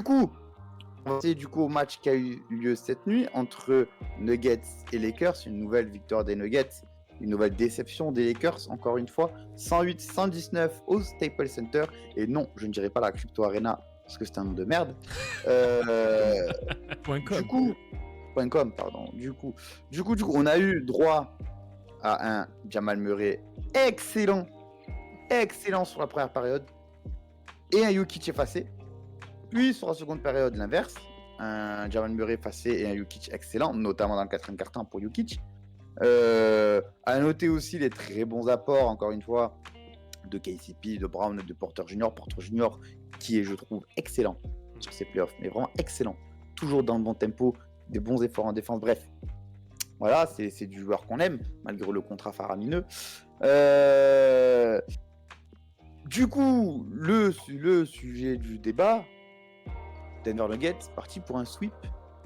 coup, on va passer du coup au match qui a eu lieu cette nuit entre Nuggets et Lakers. Une nouvelle victoire des Nuggets, une nouvelle déception des Lakers, encore une fois. 108-119 au Staples Center. Et non, je ne dirais pas la Crypto Arena parce que c'est un nom de merde. .com. Du coup, .com, pardon. Du coup, on a eu droit à un Jamal Murray excellent sur la première période et un Jokic effacé. Puis sur la seconde période, l'inverse, un Jamal Murray effacé et un Jokic excellent, notamment dans le quatrième quart-temps pour Jokic. À noter aussi les très bons apports, encore une fois, de KCP, de Brown, de Porter Junior. Porter Junior qui est, je trouve, excellent sur ces playoffs, mais vraiment excellent. Toujours dans le bon tempo, des bons efforts en défense, bref. Voilà, c'est du joueur qu'on aime, malgré le contrat faramineux. Du coup, le sujet du débat, Denver Nuggets, parti pour un sweep,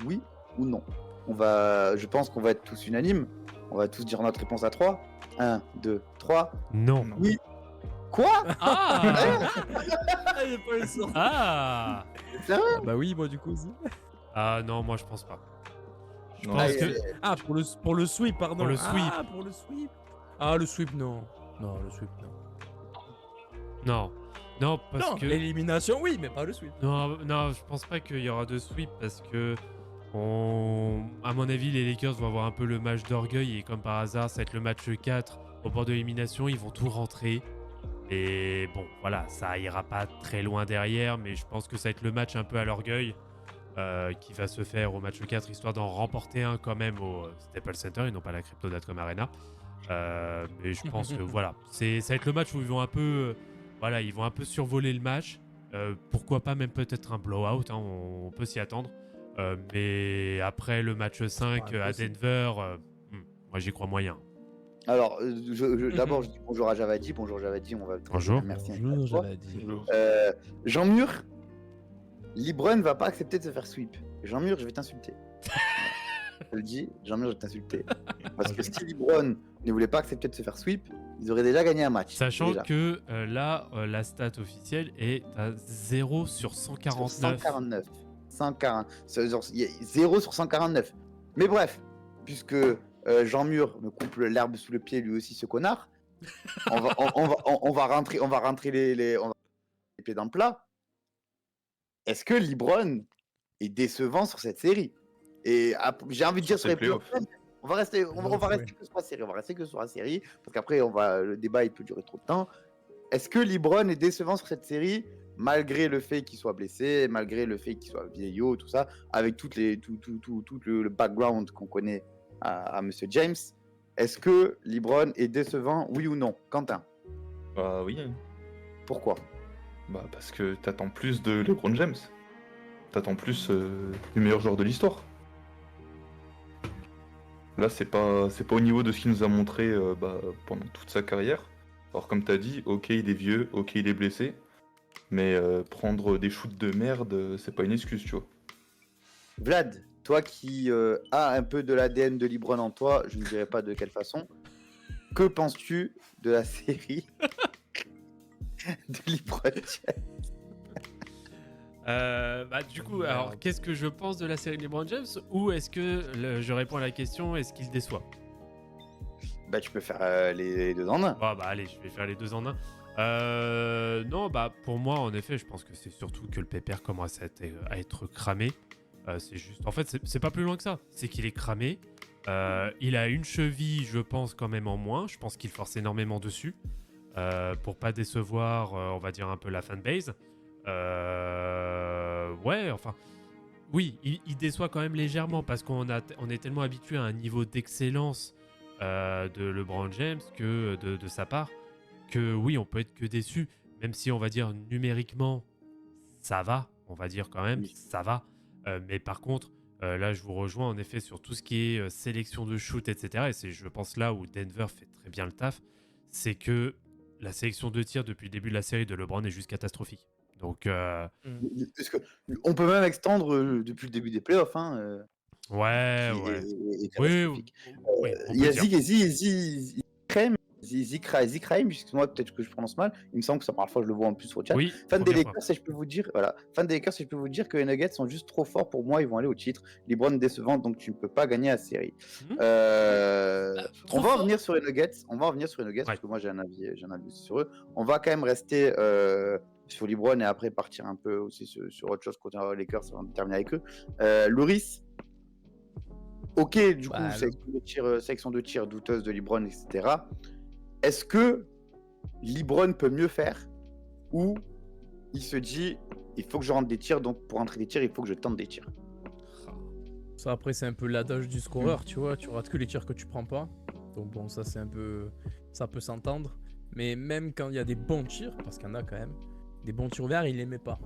oui ou non? Je pense qu'on va être tous unanimes. On va tous dire notre réponse à 3. 1, 2, 3. Non. Oui. Quoi? Ah Il est pas le sort. Ah Sérieux? Bah oui, moi du coup aussi. Ah non, moi je pense pas. Je Non, pense Ah, que... Ah, pour le sweep, pardon. Pour le sweep. Ah, pour le sweep. Ah, le sweep, non. Non, le sweep, non. Non. Non, parce non, que... l'élimination, oui, mais pas le sweep. Non, je pense pas qu'il y aura de sweep parce que... À mon avis, les Lakers vont avoir un peu le match d'orgueil et comme par hasard, ça va être le match 4 au bord de l'élimination, ils vont tout rentrer. Et bon, voilà, ça ira pas très loin derrière, mais je pense que ça va être le match un peu à l'orgueil qui va se faire au match 4, histoire d'en remporter un quand même au Staples Center et non pas la Crypto.com Arena. Mais je pense que voilà, ça va être le match où ils vont un peu, ils vont un peu survoler le match. Pourquoi pas même peut-être un blowout, hein, on peut s'y attendre. Mais après le match 5 à Denver, moi j'y crois moyen. Alors, d'abord, je dis bonjour à Javadi. Bonjour Javadi, on va Bonjour. merci. Bonjour, j'avais dit. Jean Mur, LeBron va pas accepter de se faire sweep. Jean Mur, je vais t'insulter. Je le dis, Jean Mur, je vais t'insulter. Parce que si LeBron ne voulait pas accepter de se faire sweep, ils auraient déjà gagné un match. Sachant déjà. que là, la stat officielle est à 0 sur 149. 140. 0 sur 149. Mais bref, puisque Jean Mur me coupe l'herbe sous le pied, lui aussi, ce connard, on va rentrer les pieds dans le plat. Est-ce que LeBron est décevant sur cette série? Et j'ai envie de dire sur les playoffs. On va rester que sur la série. On va rester que sur la série parce qu'après le débat il peut durer trop de temps. Est-ce que LeBron est décevant sur cette série malgré le fait qu'il soit blessé, malgré le fait qu'il soit vieillot, tout ça, avec tout le background qu'on connaît à Monsieur James? Est-ce que LeBron est décevant, oui ou non? Quentin? Bah oui. Pourquoi? Bah parce que t'attends plus de LeBron James. T'attends plus du meilleur joueur de l'histoire. Là, c'est pas au niveau de ce qu'il nous a montré pendant toute sa carrière. Alors comme t'as dit, ok il est vieux, ok il est blessé, mais prendre des shoots de merde, c'est pas une excuse, tu vois. Vlad, toi qui as un peu de l'ADN de LeBron en toi, je ne dirais pas de quelle façon, que penses-tu de la série de LeBron James? Du coup, alors qu'est-ce que je pense de la série de LeBron James ou est-ce que je réponds à la question est-ce qu'il déçoit? Bah tu peux faire les deux en un. Allez, je vais faire les deux en un. Non, pour moi en effet, je pense que c'est surtout que le pépère commence à être cramé. C'est juste, en fait, c'est pas plus loin que ça. C'est qu'il est cramé. Il a une cheville, je pense quand même en moins. Je pense qu'il force énormément dessus pour pas décevoir, on va dire un peu la fanbase. Oui, il déçoit quand même légèrement parce qu'on est tellement habitué à un niveau d'excellence de LeBron James que de sa part que oui, on peut être que déçu, même si on va dire numériquement ça va, on va dire quand même ça va. Mais par contre, là je vous rejoins en effet sur tout ce qui est sélection de shoot, etc. Et c'est je pense là où Denver fait très bien le taf, c'est que la sélection de tir depuis le début de la série de LeBron est juste catastrophique. Donc, Parce que on peut même extendre depuis le début des playoffs. ouais. Oui. Oui, Il y a Zig crème Zikraim, excuse-moi, peut-être que je prononce mal. Il me semble que ça, parfois, je le vois en plus sur le chat. Oui, Fan des première fois. Lakers, et je peux vous dire, voilà, fan des Lakers, et je peux vous dire que les Nuggets sont juste trop forts pour moi. Ils vont aller au titre. LeBron décevant, donc tu ne peux pas gagner la série. Mhm. Trop On va en fort. venir sur les Nuggets. Ouais. Parce que moi j'ai un avis aussi sur eux. On va quand même rester sur LeBron et après partir un peu aussi sur autre chose côté les Lakers. On va terminer avec eux. Loris. Ok, du coup, Bah, sélection de tir douteuse de LeBron, etc. Est-ce que LeBron peut mieux faire ou il se dit il faut que je rentre des tirs, donc pour rentrer des tirs, il faut que je tente des tirs. Ça, après, c'est un peu l'adage du scoreur, tu vois. Tu rates que les tirs que tu prends pas. Donc, bon, ça, c'est un peu. Ça peut s'entendre. Mais même quand il y a des bons tirs, parce qu'il y en a quand même, des bons tirs verts, il les met pas.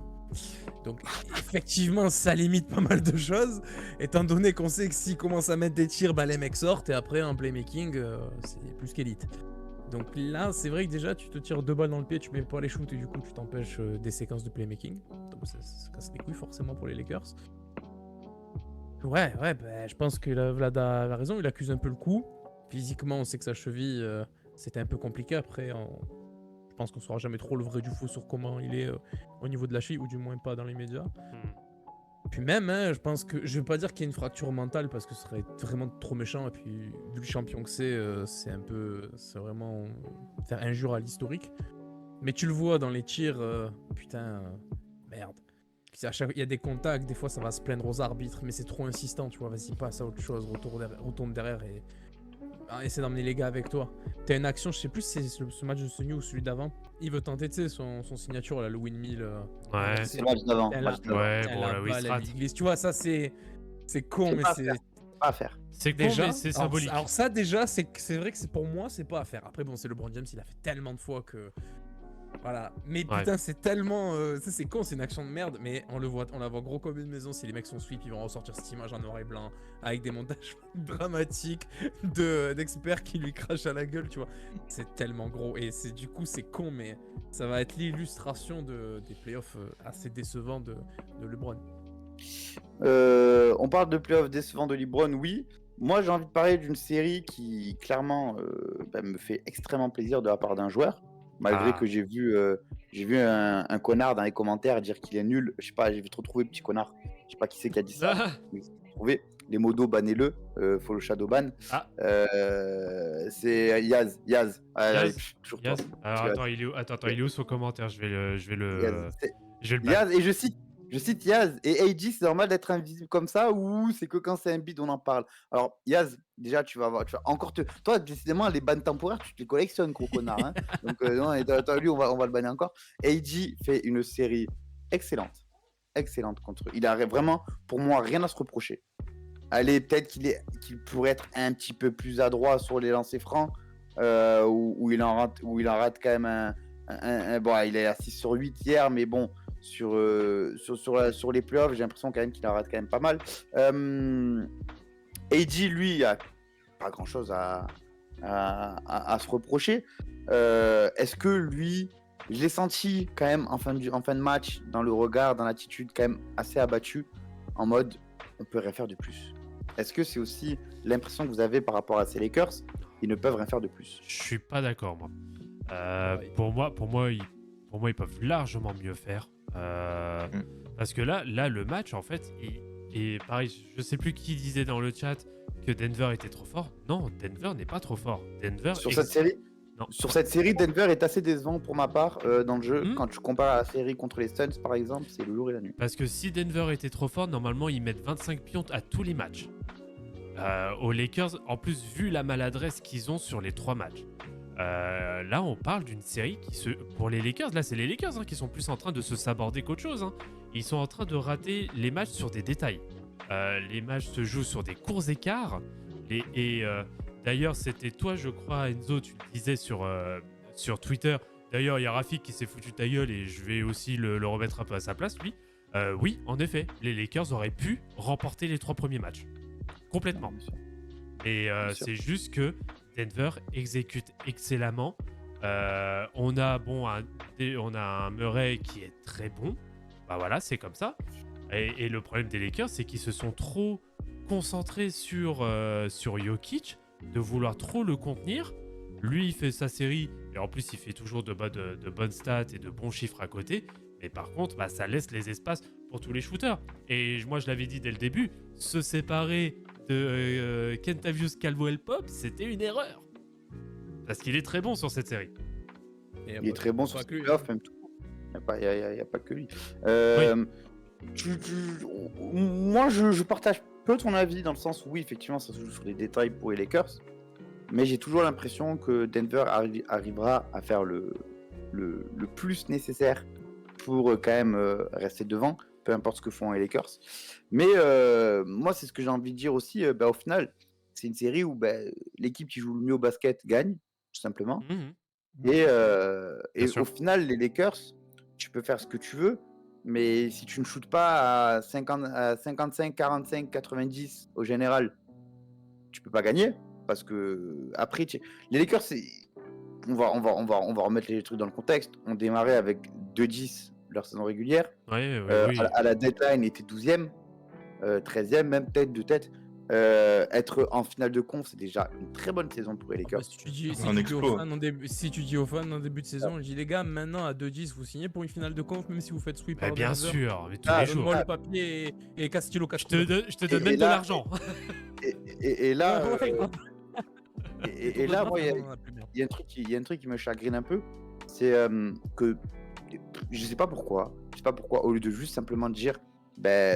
Donc, effectivement, ça limite pas mal de choses. Étant donné qu'on sait que s'il commence à mettre des tirs, bah, les mecs sortent. Et après, en playmaking, c'est plus qu'élite. Donc là, c'est vrai que déjà, tu te tires 2 balles dans le pied, tu mets pas les shoots et du coup, tu t'empêches des séquences de playmaking. Donc ça casse les couilles forcément pour les Lakers. Ouais, bah, je pense que Vlad a raison, il accuse un peu le coup. Physiquement, on sait que sa cheville, c'était un peu compliqué. Après, je pense qu'on saura jamais trop le vrai du faux sur comment il est au niveau de la cheville, ou du moins pas dans les médias. Puis même, hein, je pense que, je veux pas dire qu'il y a une fracture mentale parce que ce serait vraiment trop méchant. Et puis, vu le champion que c'est un peu, c'est vraiment faire injure à l'historique. Mais tu le vois dans les tirs, putain, merde. Il y a des contacts, des fois ça va se plaindre aux arbitres, mais c'est trop insistant, tu vois. Vas-y, passe à autre chose, retourne derrière et essaie d'emmener les gars avec toi. T'as une action, je sais plus si c'est ce match de Sony ou celui d'avant. Il veut tenter, tu sais, son signature, là, le windmill. Ouais. C'est le match d'avant. Elle match a- d'avant. Ouais, Elle bon, a la pas Wistrat. la glisse. Tu vois, ça c'est con, C'est mais pas à c'est faire. Pas à faire. C'est con, déjà. mais c'est alors, symbolique. Alors ça déjà, c'est vrai que c'est pour moi, c'est pas à faire. Après bon, c'est LeBron James, il a fait tellement de fois que voilà. Mais Ouais. putain, c'est tellement, ça c'est con, c'est une action de merde, mais on la voit gros comme une maison. Si les mecs sont sweep, ils vont ressortir cette image en noir et blanc avec des montages dramatiques d'experts qui lui crachent à la gueule, tu vois. C'est tellement gros et du coup c'est con, mais ça va être l'illustration des playoffs assez décevants de LeBron. On parle de playoffs décevants de LeBron, oui. Moi, j'ai envie de parler d'une série qui, clairement, me fait extrêmement plaisir de la part d'un joueur. Malgré que j'ai vu un connard dans les commentaires dire qu'il est nul. Je sais pas, j'ai trop trouvé petit connard. Je sais pas qui c'est qui a dit ça. Mais j'ai trouvé. Les modos, bannez-le. Faut le shadow ban. Ah. C'est Yaz. Yaz. Toujours Yaz. toi. Alors Yaz. attends, il est où son commentaire? Je vais le Yaz. ban. Yaz, et je cite Yaz, et AG, c'est normal d'être invisible comme ça, ou c'est que quand c'est un bid, on en parle. Alors, Yaz, déjà, tu vas encore Toi, décidément, les bans temporaires, tu te les collectionnes, gros connard. Hein. Donc, non, et toi, lui, on va le banner encore. AG fait une série excellente. Excellente contre eux. Il a vraiment, pour moi, rien à se reprocher. Allez, peut-être qu'il pourrait être un petit peu plus adroit sur les lancers francs, où il en rate quand même bon, il est à 6 sur 8 hier, mais bon, sur les playoffs, j'ai l'impression quand même qu'il en rate quand même pas mal. AD, lui, il a pas grand chose à se reprocher. Est-ce que lui, je l'ai senti quand même en fin de match, dans le regard, dans l'attitude, quand même assez abattu, en mode on peut rien faire de plus. Est-ce que c'est aussi l'impression que vous avez par rapport à ces Lakers? Ils ne peuvent rien faire de plus. Je suis pas d'accord, moi. Pour moi, ils peuvent largement mieux faire. Parce que là, le match, en fait, et pareil, je sais plus qui disait dans le chat que Denver était trop fort. Non, Denver n'est pas trop fort. Sur cette série, Non. Sur cette série, Denver est assez décevant pour ma part dans le jeu. Quand tu compares à la série contre les Suns, par exemple, c'est le jour et la nuit. Parce que si Denver était trop fort, normalement, ils mettent 25 pions à tous les matchs. Aux Lakers, en plus, vu la maladresse qu'ils ont sur les 3 matchs. Là, on parle d'une série pour les Lakers, là, c'est les Lakers qui sont plus en train de se saborder qu'autre chose. Hein. Ils sont en train de rater les matchs sur des détails. Les matchs se jouent sur des courts écarts. D'ailleurs, c'était toi, je crois, Enzo, tu le disais sur Twitter. D'ailleurs, il y a Rafik qui s'est foutu ta gueule et je vais aussi le remettre un peu à sa place, lui. Oui, en effet, les Lakers auraient pu remporter les 3 premiers matchs. Complètement. Et c'est juste que Denver exécute excellemment. On a un Murray qui est très bon. Bah voilà, c'est comme ça. Et le problème des Lakers, c'est qu'ils se sont trop concentrés sur Jokic, de vouloir trop le contenir. Lui, il fait sa série, et en plus, il fait toujours de bonnes stats et de bons chiffres à côté. Mais par contre, bah, ça laisse les espaces pour tous les shooters. Et moi, je l'avais dit dès le début, se séparer de Kentavious Caldwell-Pope, c'était une erreur. Parce qu'il est très bon sur cette série. Et Il est très bon pas sur que ses lui, playoffs, même tout. Il n'y a pas que lui. Moi, je partage peu ton avis dans le sens où, oui, effectivement, ça se joue sur les détails pour les Lakers. Mais j'ai toujours l'impression que Denver arrivera à faire le plus nécessaire pour quand même rester devant, peu importe ce que font les Lakers. Mais moi, c'est ce que j'ai envie de dire aussi. Au final, c'est une série où l'équipe qui joue le mieux au basket gagne, tout simplement. Et sûr. au final, les Lakers, tu peux faire ce que tu veux, mais si tu ne shootes pas à 55, 45, 90 au général, tu peux pas gagner. Parce que après, les Lakers, on va remettre les trucs dans le contexte. On démarrait avec 2-10 leur saison régulière. Oui. À la deadline, était 12e, 13e, même tête de tête. Être en finale de conf, c'est déjà une très bonne saison pour les Lakers. Si tu dis, Un exploit. si tu dis aux fans en début de saison, je dis les gars, maintenant à 2-10, vous signez pour une finale de conf, même si vous faites sweep Bah, par bien Denver. sûr, mais tous les jours. Donne-moi le papier et Castillo. Je te donne Et même de là- l'argent. Et là, et là, moi, il il y a un truc qui me chagrine un peu, c'est que je sais pas pourquoi, au lieu de juste simplement dire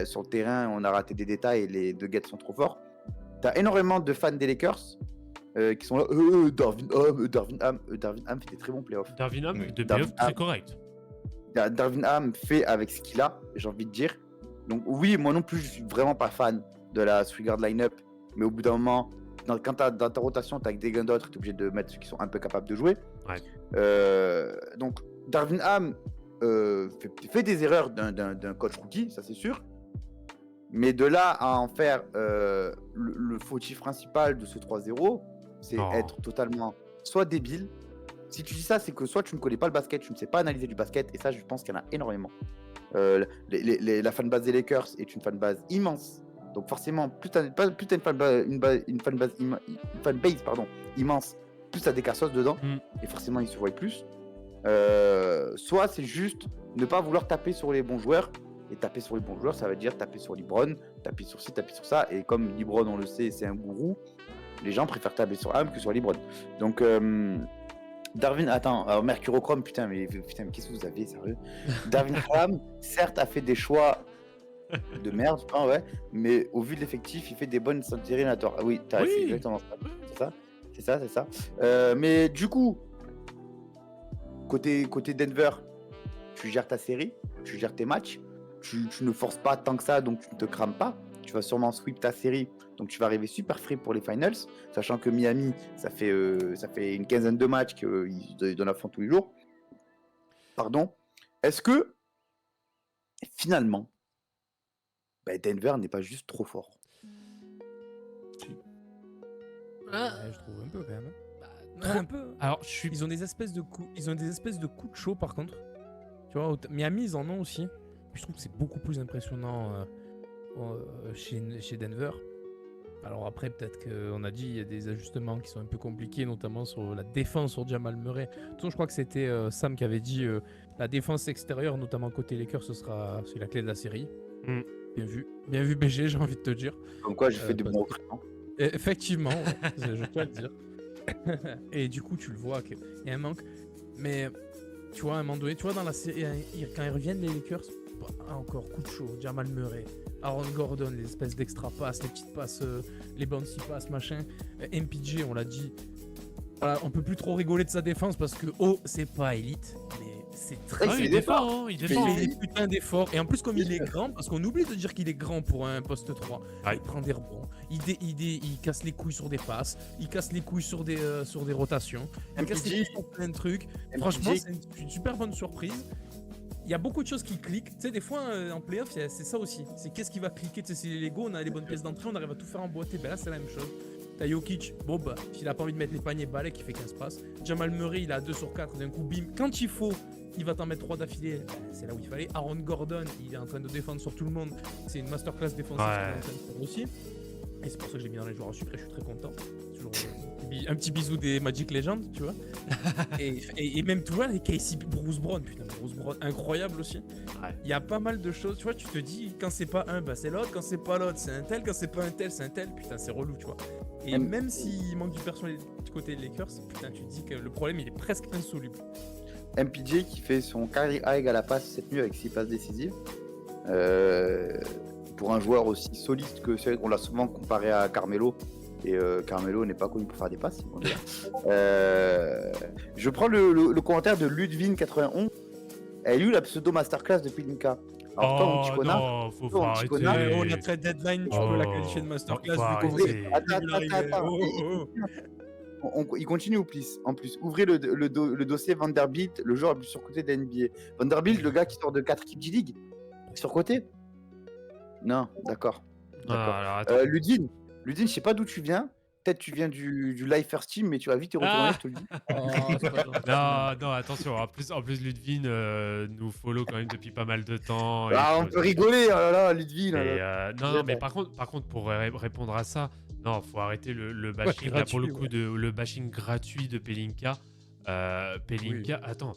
sur le terrain on a raté des détails et les deux gars sont trop forts, t'as énormément de fans des Lakers qui sont là, Darvin Ham fait des très bons playoffs. Darvin Ham, Oui. de Darvin playoff, très Ham. correct. Darvin Ham fait avec ce qu'il a, j'ai envie de dire. Donc oui, moi non plus je suis vraiment pas fan de la three guard line-up, mais au bout d'un moment, quand dans ta rotation, t'as des gars d'autres, t'es obligé de mettre ceux qui sont un peu capables de jouer. Donc Darvin Ham fait des erreurs d'un coach rookie, ça c'est sûr. Mais de là à en faire le fautif principal de ce 3-0, c'est Non. être totalement soit débile. Si tu dis ça, c'est que soit tu ne connais pas le basket, tu ne sais pas analyser du basket, et ça, je pense qu'il y en a énormément. La fanbase des Lakers est une fanbase immense. Donc forcément, plus t'as une fanbase immense, plus t'as des cassos dedans, et forcément ils se voient plus. Soit c'est juste ne pas vouloir taper sur les bons joueurs, et taper sur les bons joueurs, ça veut dire taper sur LeBron, taper sur ci, taper sur ça, et comme LeBron, on le sait, c'est un gourou, les gens préfèrent taper sur Ham que sur LeBron. Donc Darvin, attends, alors Mercurochrome, putain, mais qu'est-ce que vous avez, sérieux? Darvin Ham, certes, a fait des choix de merde, ouais, mais au vu de l'effectif, il fait des bonnes séries éliminatoires. Ah oui, c'est exactement ça. C'est ça. Mais du coup, côté Denver, tu gères ta série, tu gères tes matchs, tu ne forces pas tant que ça, donc tu ne te crames pas. Tu vas sûrement sweep ta série, donc tu vas arriver super frais pour les finals, sachant que Miami, ça fait une quinzaine de matchs qu'ils donnent à fond tous les jours. Pardon. Est-ce que, finalement, Denver n'est pas juste trop fort? je trouve un peu quand même. Un peu. Alors, Ils ont des espèces de coups de chaud par contre. Tu vois, Miami ils en ont aussi. Je trouve que c'est beaucoup plus impressionnant chez Denver. Alors après peut-être qu'on a dit il y a des ajustements qui sont un peu compliqués, notamment sur la défense sur Jamal Murray. De toute façon, je crois que c'était Sam qui avait dit la défense extérieure, notamment côté Lakers, c'est la clé de la série. Bien vu BG, j'ai envie de te dire. Comme quoi, j'ai fait de bons recrutements. Effectivement, ouais, je dois le dire. Et du coup, tu le vois qu'il y a un manque. Mais tu vois, à un moment donné, tu vois, dans la série, quand ils reviennent, les Lakers, encore coup de chaud, Jamal Murray, Aaron Gordon, les espèces d'extra passes, les petites passes, les bouncy passes, machin. MPJ, on l'a dit. Voilà, on peut plus trop rigoler de sa défense parce que, c'est pas élite, mais c'est très il défend. Il fait des putains d'efforts. Et en plus, comme il est grand, parce qu'on oublie de dire qu'il est grand pour un poste 3, il prend des rebonds, il casse les couilles sur des passes, il casse les couilles sur des rotations, il casse les couilles sur plein de trucs. Franchement, c'est une super bonne surprise. Il y a beaucoup de choses qui cliquent. Tu sais, des fois, en playoff, c'est ça aussi. C'est qu'est-ce qui va cliquer. Tu sais, c'est les Lego, on a les bonnes pièces d'entrée, on arrive à tout faire emboîter. Là, c'est la même chose. T'as Jokic, s'il a pas envie de mettre les paniers, balai qui fait 15 passes. Jamal Murray, il a 2 sur 4 d'un coup, bim. Quand il faut, il va t'en mettre 3 d'affilée. C'est là où il fallait. Aaron Gordon, il est en train de défendre sur tout le monde. C'est une masterclass défensive qu'il est en train de faire aussi. Et c'est pour ça que je l'ai mis dans les joueurs à sucre et je suis très content. C'est toujours une Un petit bisou des Magic Legends, tu vois. et même, tu vois, les KCP, Bruce Brown, putain, Bruce Brown, incroyable aussi. Ouais. Il y a pas mal de choses, tu vois, tu te dis, quand c'est pas un, bah c'est l'autre, quand c'est pas l'autre, c'est un tel, quand c'est pas un tel, c'est un tel, putain, c'est relou, tu vois. Et même s'il manque du personnel du côté des Lakers, putain, tu te dis que le problème, il est presque insoluble. MPJ qui fait son carry high à la passe cette nuit avec 6 passes décisives. Pour un joueur aussi solide que celui qu'on l'a souvent comparé à Carmelo. Et Carmelo n'est pas connu pour faire des passes. Je prends le commentaire de Ludvin91. Elle a eu la pseudo masterclass de Pelinka. Alors toi, mon petit connard. non, faut Toi, pas mon petit arrêter. connard, la trade deadline, tu peux la qualifier de masterclass. faut vu qu'on arrêter. fait- Attends. Il continue en plus. Ouvrez le dossier Vanderbilt, le joueur le plus surcoté de la NBA. Vanderbilt, le gars qui sort de 4 équipes G-League. Surcoté? Non, d'accord. Alors, attends. Ludin, je sais pas d'où tu viens. Peut-être tu viens du Live First Team, mais tu vas vite y retourner, je te le dis. Oh, c'est pas gentil. Non, attention. En plus Ludvin nous follow quand même depuis pas mal de temps. Ah, on peut rigoler, oh là là, Ludvin. Non, mais par contre, pour répondre à ça, non, faut arrêter le bashing. Là, pour le coup, le bashing gratuit de Pelinka. Pelinka, attends,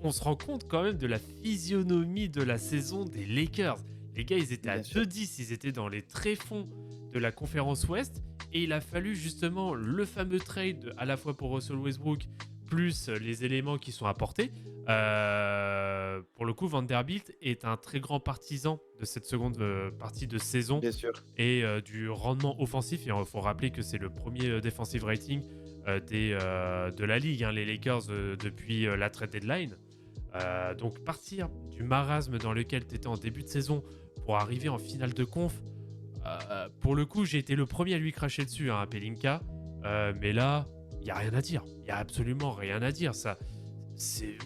on se rend compte quand même de la physionomie de la saison des Lakers. Les gars, ils étaient à 2-10, ils étaient dans les tréfonds de la conférence Ouest. Et il a fallu justement le fameux trade à la fois pour Russell Westbrook, plus les éléments qui sont apportés. Pour le coup, Vanderbilt est un très grand partisan de cette seconde partie de saison. Bien sûr. Et du rendement offensif. Et il faut rappeler que c'est le premier defensive rating de la ligue, hein, les Lakers, depuis la trade deadline. Donc partir du marasme dans lequel tu étais en début de saison pour arriver en finale de conf, pour le coup, j'ai été le premier à lui cracher dessus, hein, à Pelinka. Mais là, il n'y a rien à dire. Il n'y a absolument rien à dire.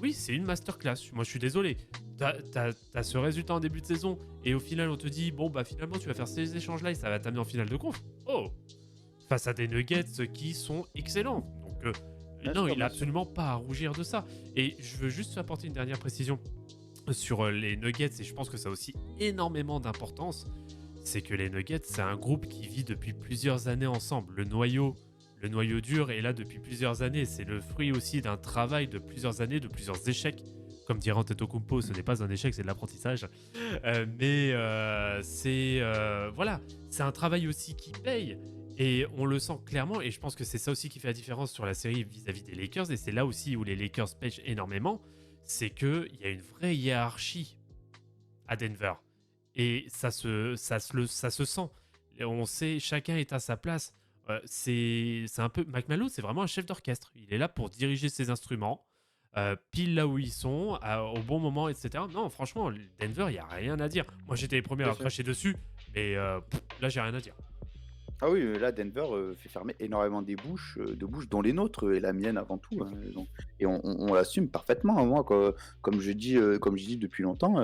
Oui, c'est une masterclass. Moi, je suis désolé. T'as ce résultat en début de saison et au final, on te dit, bon, bah finalement, tu vas faire ces échanges-là et ça va t'amener en finale de conf. Oh, face à des Nuggets qui sont excellents. Donc, non, il n'a absolument pas à rougir de ça. Et je veux juste apporter une dernière précision sur les Nuggets, et je pense que ça a aussi énormément d'importance. C'est que les Nuggets, c'est un groupe qui vit depuis plusieurs années ensemble. Le noyau dur est là depuis plusieurs années. C'est le fruit aussi d'un travail de plusieurs années, de plusieurs échecs. Comme dirait Antetokounmpo, ce n'est pas un échec, c'est de l'apprentissage. Voilà, c'est un travail aussi qui paye. Et on le sent clairement, et je pense que c'est ça aussi qui fait la différence sur la série vis-à-vis des Lakers, et c'est là aussi où les Lakers pêchent énormément, c'est qu'il y a une vraie hiérarchie à Denver. Et ça se sent. Et on sait, chacun est à sa place. C'est un peu... McMahon, c'est vraiment un chef d'orchestre. Il est là pour diriger ses instruments, pile là où ils sont, au bon moment, etc. Non, franchement, Denver, il n'y a rien à dire. Moi, j'étais les premiers à cracher dessus, mais là, j'ai rien à dire. Ah oui, là, Denver fait fermer énormément de bouches, dont les nôtres et la mienne avant tout. Hein, et on l'assume parfaitement. Moi, comme je dis depuis longtemps,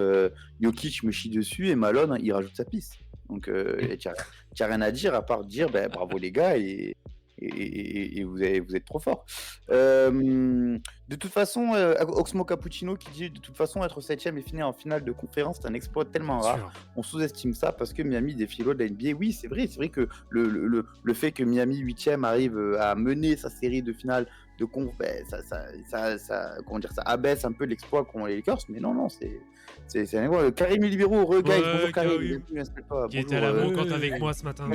Jokic me chie dessus et Malone, il rajoute sa piste. Donc, tu n'as rien à dire à part dire bravo les gars et vous êtes trop forts. De toute façon, Oxmo Cappuccino qui dit de toute façon être 7ème et finir en finale de conférence, c'est un exploit tellement rare. On sous-estime ça parce que Miami défie l'autre de la NBA. Oui, c'est vrai que le fait que Miami 8ème arrive à mener sa série de finale de conf, ça abaisse un peu l'exploit qu'ont les Lakers. Mais non, c'est un gros. Karim Libero, guys, bonjour Karim. Qui était à la brocante avec moi ce matin.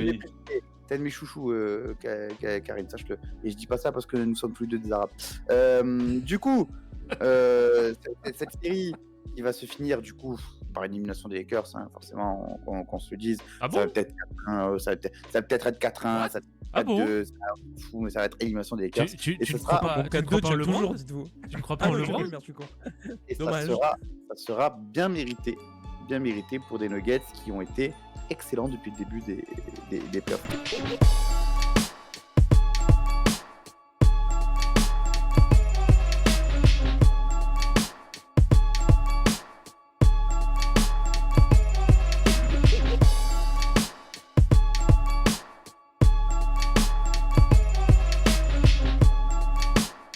T'es un de mes chouchous, Karim, sache-le. Et je dis pas ça parce que nous sommes tous les deux des Arabes. Du coup, cette série qui va se finir du coup par élimination des Lakers, hein, forcément, qu'on se le dise. Ah bon, ça va peut-être 4-1, ça va peut-être être 4-1, ça va être 2, ça va être fou, mais ça va être élimination des Lakers. Tu ce ne sera crois pas, tu ne crois pas en toujours, LeBron, dites-vous. Tu ne crois pas en LeBron? Et Dommage. ça sera bien mérité pour des Nuggets qui ont été excellents depuis le début des playoffs.